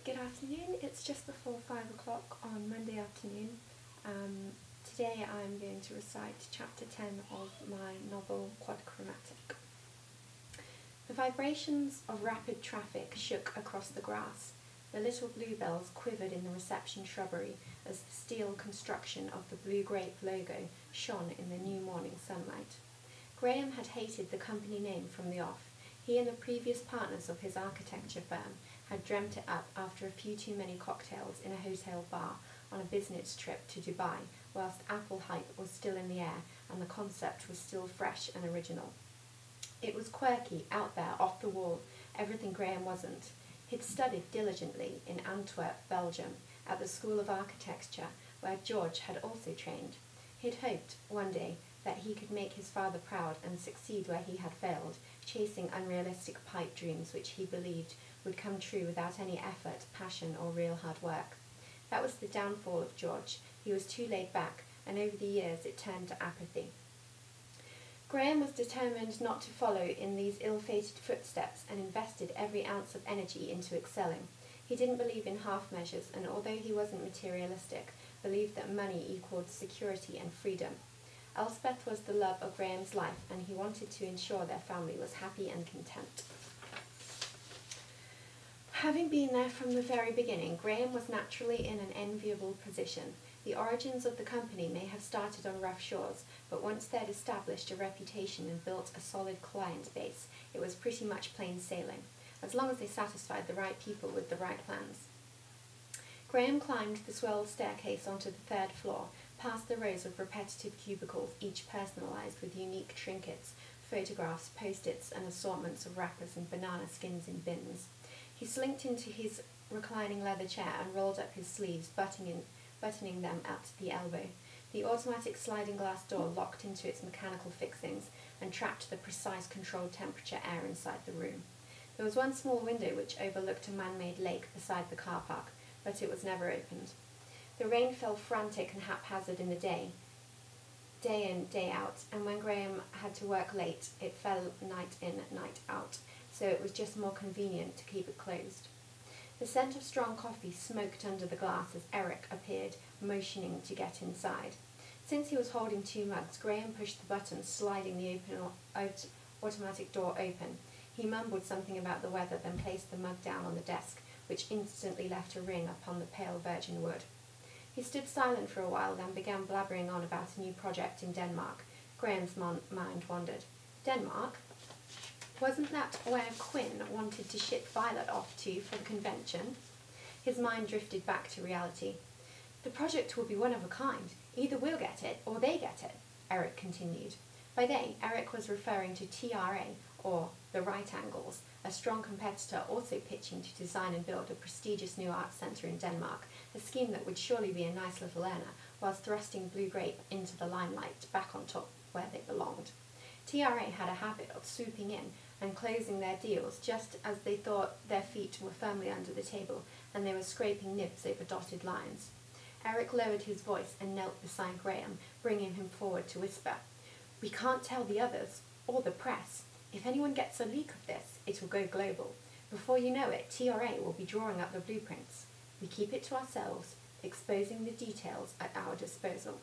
Good afternoon. It's just before 5 o'clock on Monday afternoon. Today I'm going to recite chapter 10 of my novel Quadchromatic. The vibrations of rapid traffic shook across the grass. The little bluebells quivered in the reception shrubbery as the steel construction of the Blue Grape logo shone in the new morning sunlight. Graham had hated the company name from the off. He and the previous partners of his architecture firm had dreamt it up after a few too many cocktails in a hotel bar on a business trip to Dubai, whilst Apple hype was still in the air and the concept was still fresh and original. It was quirky, out there, off the wall, everything Graham wasn't. He'd studied diligently in Antwerp, Belgium, at the School of Architecture, where George had also trained. He'd hoped, one day, that he could make his father proud and succeed where he had failed, chasing unrealistic pipe dreams which he believed would come true without any effort, passion or real hard work. That was the downfall of George. He was too laid back, and over the years it turned to apathy. Graham was determined not to follow in these ill-fated footsteps and invested every ounce of energy into excelling. He didn't believe in half measures, and although he wasn't materialistic, believed that money equaled security and freedom. Elspeth was the love of Graham's life, and he wanted to ensure their family was happy and content. Having been there from the very beginning, Graham was naturally in an enviable position. The origins of the company may have started on rough shores, but once they'd established a reputation and built a solid client base, it was pretty much plain sailing, as long as they satisfied the right people with the right plans. Graham climbed the swelled staircase onto the third floor, past the rows of repetitive cubicles, each personalised with unique trinkets, photographs, post-its and assortments of wrappers and banana skins in bins. He slinked into his reclining leather chair and rolled up his sleeves, buttoning them at the elbow. The automatic sliding glass door locked into its mechanical fixings and trapped the precise controlled temperature air inside the room. There was one small window which overlooked a man-made lake beside the car park, but it was never opened. The rain fell frantic and haphazard in the day in, day out, and when Graham had to work late, it fell night in, night out, so it was just more convenient to keep it closed. The scent of strong coffee smoked under the glass as Eric appeared, motioning to get inside. Since he was holding two mugs, Graham pushed the button, sliding the automatic door open. He mumbled something about the weather, then placed the mug down on the desk, which instantly left a ring upon the pale virgin wood. He stood silent for a while, then began blabbering on about a new project in Denmark. Graham's mind wandered. Denmark? Wasn't that where Quinn wanted to ship Violet off to for the convention? His mind drifted back to reality. The project will be one of a kind. Either we'll get it, or they get it, Eric continued. By they, Eric was referring to TRA, or the Right Angles, a strong competitor also pitching to design and build a prestigious new art centre in Denmark, a scheme that would surely be a nice little earner, whilst thrusting Blue Grape into the limelight, back on top where they belonged. TRA had a habit of swooping in and closing their deals just as they thought their feet were firmly under the table and they were scraping nibs over dotted lines. Eric lowered his voice and knelt beside Graham, bringing him forward to whisper, "We can't tell the others, or the press. If anyone gets a leak of this, it will go global. Before you know it, TRA will be drawing up the blueprints. We keep it to ourselves, exposing the details at our disposal."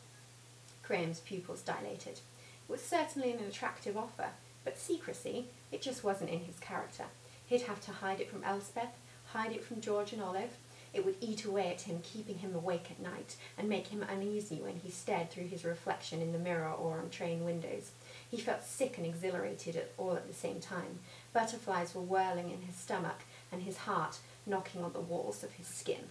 Graham's pupils dilated. It was certainly an attractive offer, but secrecy, it just wasn't in his character. He'd have to hide it from Elspeth, hide it from George and Olive. It would eat away at him, keeping him awake at night, and make him uneasy when he stared through his reflection in the mirror or on train windows. He felt sick and exhilarated all at the same time. Butterflies were whirling in his stomach, and his heart knocking on the walls of his skin.